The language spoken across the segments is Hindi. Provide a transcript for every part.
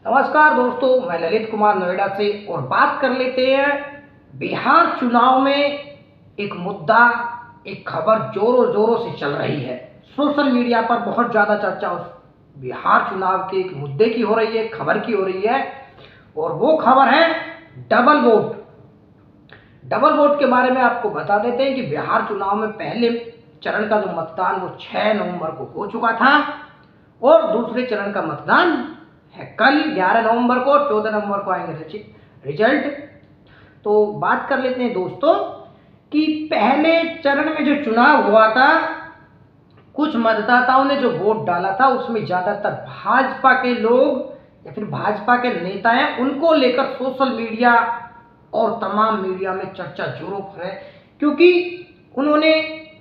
नमस्कार दोस्तों, मैं ललित कुमार नोएडा से और बात कर लेते हैं बिहार चुनाव में। एक मुद्दा, एक खबर जोरों जोरों से चल रही है। सोशल मीडिया पर बहुत ज़्यादा चर्चा उस बिहार चुनाव के एक मुद्दे की हो रही है, खबर की हो रही है, और वो खबर है डबल वोट। डबल वोट के बारे में आपको बता देते हैं कि बिहार चुनाव में पहले चरण का जो मतदान वो 6 नवंबर को हो चुका था और दूसरे चरण का मतदान है कल 11 नवंबर को, 14 नवंबर को आएंगे रिजल्ट। तो बात कर लेते हैं दोस्तों कि पहले चरण में जो चुनाव हुआ था, कुछ मतदाताओं ने जो वोट डाला था उसमें ज़्यादातर भाजपा के लोग या फिर भाजपा के नेता हैं, उनको लेकर सोशल मीडिया और तमाम मीडिया में चर्चा जोरों पर है, क्योंकि उन्होंने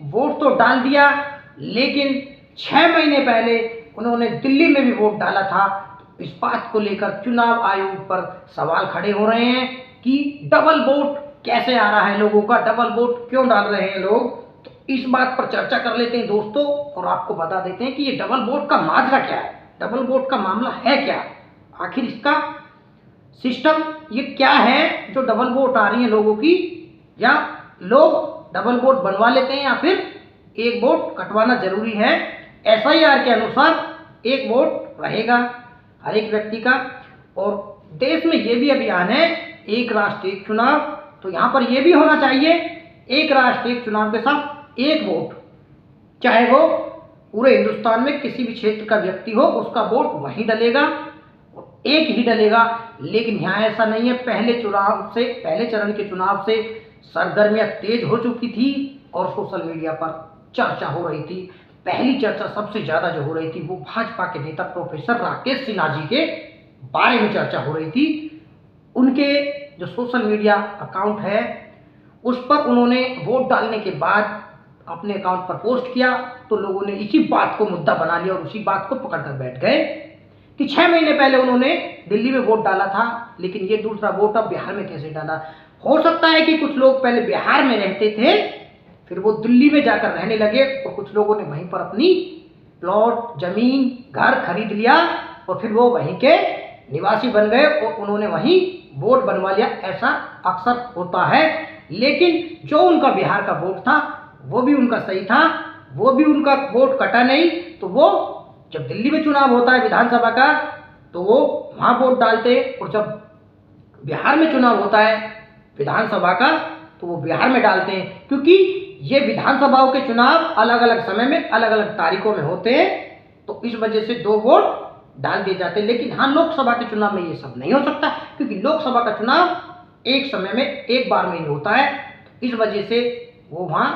वोट तो डाल दिया, लेकिन 6 महीने पहले उन्होंने दिल्ली में भी वोट डाला था। इस बात को लेकर चुनाव आयोग पर सवाल खड़े हो रहे हैं कि डबल वोट कैसे आ रहा है लोगों का, डबल वोट क्यों डाल रहे हैं लोग। तो इस बात पर चर्चा कर लेते हैं दोस्तों और आपको बता देते हैं कि ये डबल वोट का माजरा क्या है, डबल वोट का मामला है क्या, आखिर इसका सिस्टम ये क्या है जो डबल वोट आ रही है लोगों की, या लोग डबल वोट बनवा लेते हैं या फिर एक वोट कटवाना जरूरी है। एसआईआर के अनुसार एक वोट रहेगा हर एक व्यक्ति का। और देश में ये भी अभियान है एक राष्ट्र एक चुनाव, तो यहाँ पर ये भी होना चाहिए एक राष्ट्र एक चुनाव के साथ एक वोट, चाहे वो पूरे हिंदुस्तान में किसी भी क्षेत्र का व्यक्ति हो उसका वोट वहीं डलेगा, एक ही डलेगा। लेकिन यहाँ ऐसा नहीं है। पहले चरण के चुनाव से सरगर्मियां तेज हो चुकी थी और सोशल मीडिया पर चर्चा हो रही थी। पहली चर्चा सबसे ज्यादा जो हो रही थी वो भाजपा के नेता प्रोफेसर राकेश सिन्हा जी के बारे में चर्चा हो रही थी। उनके जो सोशल मीडिया अकाउंट है उस पर उन्होंने वोट डालने के बाद अपने अकाउंट पर पोस्ट किया, तो लोगों ने इसी बात को मुद्दा बना लिया और उसी बात को पकड़कर बैठ गए कि 6 महीने पहले उन्होंने दिल्ली में वोट डाला था, लेकिन ये दूसरा वोट अब बिहार में कैसे डाला। हो सकता है कि कुछ लोग पहले बिहार में रहते थे, फिर वो दिल्ली में जाकर रहने लगे और कुछ लोगों ने वहीं पर अपनी प्लॉट, जमीन, घर खरीद लिया और फिर वो वहीं के निवासी बन गए और उन्होंने वहीं वोट बनवा लिया। ऐसा अक्सर होता है। लेकिन जो उनका बिहार का वोट था वो भी उनका सही था, वो भी उनका वोट कटा नहीं। तो वो जब दिल्ली में चुनाव होता है विधानसभा का तो वो वहां वोट डालते, और जब बिहार में चुनाव होता है विधानसभा का तो वो बिहार में डालते हैं, क्योंकि ये विधानसभाओं के चुनाव अलग अलग समय में अलग अलग तारीखों में होते हैं। तो इस वजह से 2 वोट डाल दिए जाते हैं। लेकिन हाँ, लोकसभा के चुनाव में ये सब नहीं हो सकता, क्योंकि लोकसभा का चुनाव एक समय में एक बार में ही होता है। तो इस वजह से वो वहां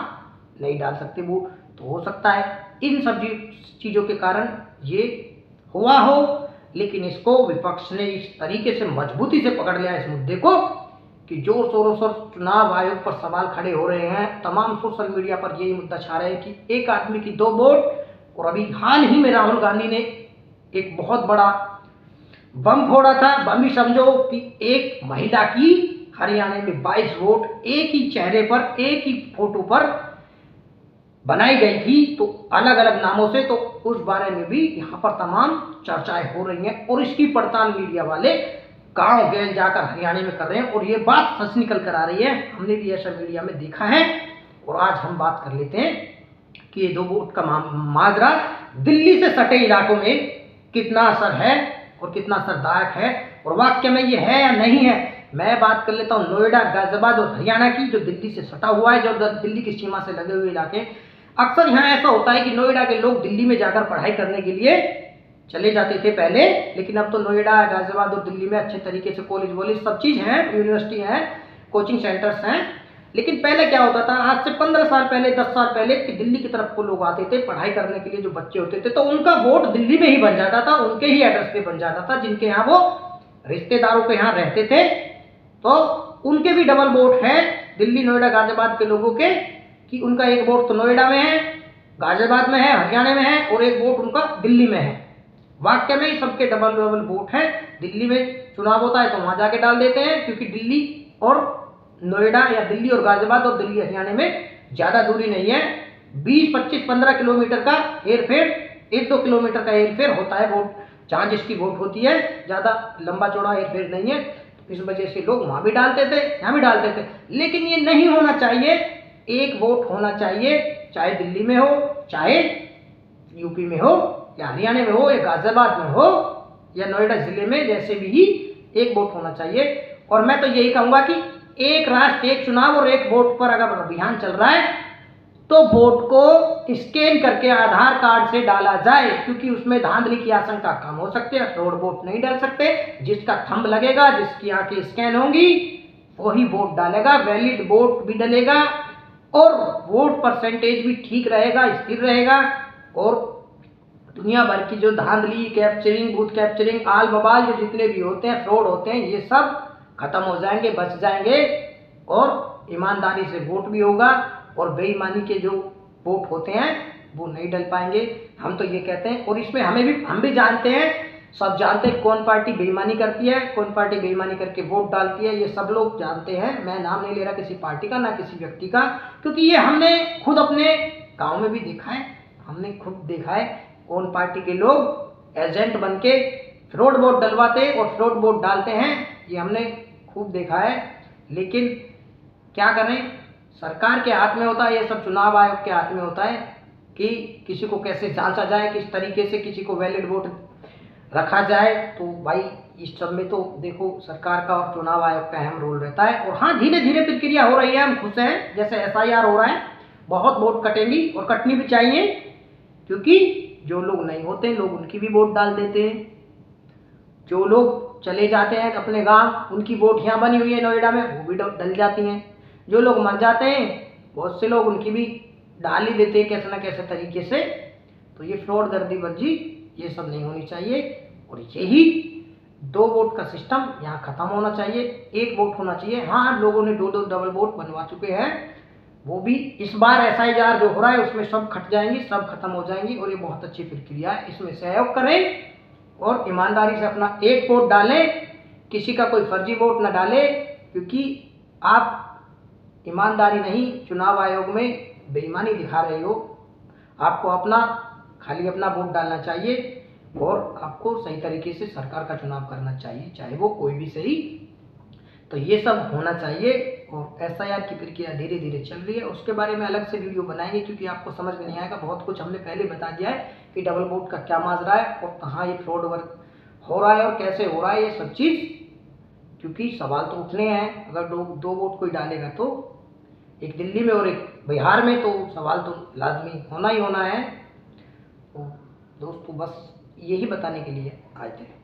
नहीं डाल सकते। वो तो हो सकता है इन सब चीज़ों के कारण ये हुआ हो, लेकिन इसको विपक्ष ने इस तरीके से मजबूती से पकड़ लिया इस मुद्दे को कि जोर शोरों से चुनाव आयोग पर सवाल खड़े हो रहे हैं। तमाम सोशल मीडिया पर यही मुद्दा छा रहे हैं कि एक आदमी की 2 वोट। और अभी हाल ही में राहुल गांधी ने एक बहुत बड़ा बम फोड़ा था। बम ही समझो कि एक महिला की हरियाणा में 22 वोट एक ही चेहरे पर, एक ही फोटो पर बनाई गई थी, तो अलग अलग नामों से। तो उस बारे में भी यहाँ पर तमाम चर्चाएं हो रही हैं और इसकी पड़ताल मीडिया वाले गांव गैल जाकर हरियाणा में कर रहे हैं और ये बात सच निकल कर आ रही है। हमने भी ऐसा मीडिया में देखा है। और आज हम बात कर लेते हैं कि ये 2 वोट का माजरा दिल्ली से सटे इलाकों में कितना असर है और कितना असरदायक है, और वाकई में ये है या नहीं है। मैं बात कर लेता हूँ नोएडा, गाजियाबाद और हरियाणा की, जो दिल्ली से सटा हुआ है, जो दिल्ली की सीमा से लगे हुए इलाके। अक्सर यहाँ ऐसा होता है कि नोएडा के लोग दिल्ली में जाकर पढ़ाई करने के लिए चले जाते थे पहले, लेकिन अब तो नोएडा, गाजियाबाद और दिल्ली में अच्छे तरीके से कॉलेज वॉलेज सब चीज़ हैं, यूनिवर्सिटी हैं, कोचिंग सेंटर्स हैं। लेकिन पहले क्या होता था, आज से 15 साल पहले, 10 साल पहले, कि दिल्ली की तरफ को लोग आते थे पढ़ाई करने के लिए, जो बच्चे होते थे, तो उनका वोट दिल्ली में ही बन जाता था, उनके ही एड्रेस पे बन जाता था, जिनके यहाँ वो रिश्तेदारों के यहाँ रहते थे। तो उनके भी डबल वोट है दिल्ली, नोएडा, गाजियाबाद के लोगों के, कि उनका एक वोट तो नोएडा में है, गाजियाबाद में है, हरियाणा में है, और एक वोट उनका दिल्ली में है। वाकई में सबके डबल डबल वोट है। दिल्ली में चुनाव होता है तो वहां जाके डाल देते हैं, क्योंकि दिल्ली और नोएडा या दिल्ली और गाजियाबाद और दिल्ली हरियाणा में ज़्यादा दूरी नहीं है। 20, 25, 15 किलोमीटर का हेर फेर, 1-2 किलोमीटर का हेर फेर होता है वोट जहाँ जिसकी वोट होती है, ज़्यादा लंबा चौड़ा हेरफेर नहीं है, तो इस वजह से लोग वहाँ भी डालते थे, यहाँ भी डालते थे। लेकिन ये नहीं होना चाहिए, एक वोट होना चाहिए, चाहे दिल्ली में हो, चाहे यूपी में हो, या हरियाणा में हो, या गाजियाबाद में हो, या नोएडा जिले में, जैसे भी एक वोट होना चाहिए। और मैं तो यही कहूँगा कि एक राष्ट्र एक चुनाव और एक वोट पर अगर अभियान चल रहा है तो वोट को स्कैन करके आधार कार्ड से डाला जाए, क्योंकि उसमें धांधली की आशंका कम हो सकती है। फ्रॉड वोट नहीं डाल सकते, जिसका थंब लगेगा, जिसकी आंखें स्कैन होंगी, वही वोट डालेगा, वैलिड वोट भी डलेगा और वोट परसेंटेज भी ठीक रहेगा, स्थिर रहेगा। और दुनिया भर की जो धांधली, कैप्चरिंग, बूथ कैप्चरिंग, आल बबाल जो जितने भी होते हैं, फ्रॉड होते हैं, ये सब खत्म हो जाएंगे, बच जाएंगे और ईमानदारी से वोट भी होगा और बेईमानी के जो वोट होते हैं वो नहीं डल पाएंगे। हम तो ये कहते हैं, और इसमें हम भी जानते हैं, सब जानते हैं कौन पार्टी बेईमानी करती है, कौन पार्टी बेईमानी करके वोट डालती है, ये सब लोग जानते हैं। मैं नाम नहीं ले रहा किसी पार्टी का, ना किसी व्यक्ति का, क्योंकि ये हमने खुद अपने गाँव में भी देखा है, हमने खुद देखा है कौन पार्टी के लोग एजेंट बन के फ्रॉड वोट डलवाते और फ्रॉड वोट डालते हैं, ये हमने खूब देखा है। लेकिन क्या करें, सरकार के हाथ में होता है ये सब, चुनाव आयोग के हाथ में होता है कि किसी को कैसे जांचा जाए, किस तरीके से किसी को वैलिड वोट रखा जाए। तो भाई इस सब में तो देखो सरकार का और चुनाव आयोग का अहम रोल रहता है। और हाँ, धीरे धीरे प्रक्रिया हो रही है, हम खुश हैं, जैसे FIR हो रहा है, बहुत वोट कटेंगी और कटनी भी चाहिए, क्योंकि जो लोग नहीं होते लोग उनकी भी वोट डाल देते हैं। जो लोग चले जाते हैं अपने गांव, उनकी वोट यहाँ बनी हुई है नोएडा में, वो भी डल जाती हैं। जो लोग मर जाते हैं, बहुत से लोग उनकी भी डाल ही देते हैं कैसे ना कैसे तरीके से। तो ये फ्रॉड, गर्दीबाजी, ये सब नहीं होनी चाहिए। और यही 2 वोट का सिस्टम यहाँ खत्म होना चाहिए, 1 वोट होना चाहिए। हाँ, लोगों ने 2-2 डबल वोट बनवा चुके हैं, वो भी इस बार SIR जो हो रहा है उसमें सब खट जाएंगी, सब खत्म हो जाएंगी। और ये बहुत अच्छी प्रक्रिया है, इसमें सहयोग करें और ईमानदारी से अपना 1 वोट डालें, किसी का कोई फर्जी वोट ना डाले, क्योंकि आप ईमानदारी नहीं, चुनाव आयोग में बेईमानी दिखा रहे हो। आपको खाली अपना वोट डालना चाहिए और आपको सही तरीके से सरकार का चुनाव करना चाहिए, चाहे वो कोई भी सही। तो ये सब होना चाहिए। और SIR की प्रक्रिया धीरे धीरे चल रही है, उसके बारे में अलग से वीडियो बनाएंगे, क्योंकि आपको समझ में नहीं आएगा। बहुत कुछ हमने पहले बता दिया है कि डबल वोट का क्या माजरा है और कहाँ ये फ्रॉड वर्क हो रहा है और कैसे हो रहा है, ये सब चीज़। क्योंकि सवाल तो उठने हैं, अगर 2 वोट कोई डालेगा तो, एक दिल्ली में और एक बिहार में, तो सवाल तो लाजमी होना ही होना है। तो दोस्तों बस यही बताने के लिए आए थे।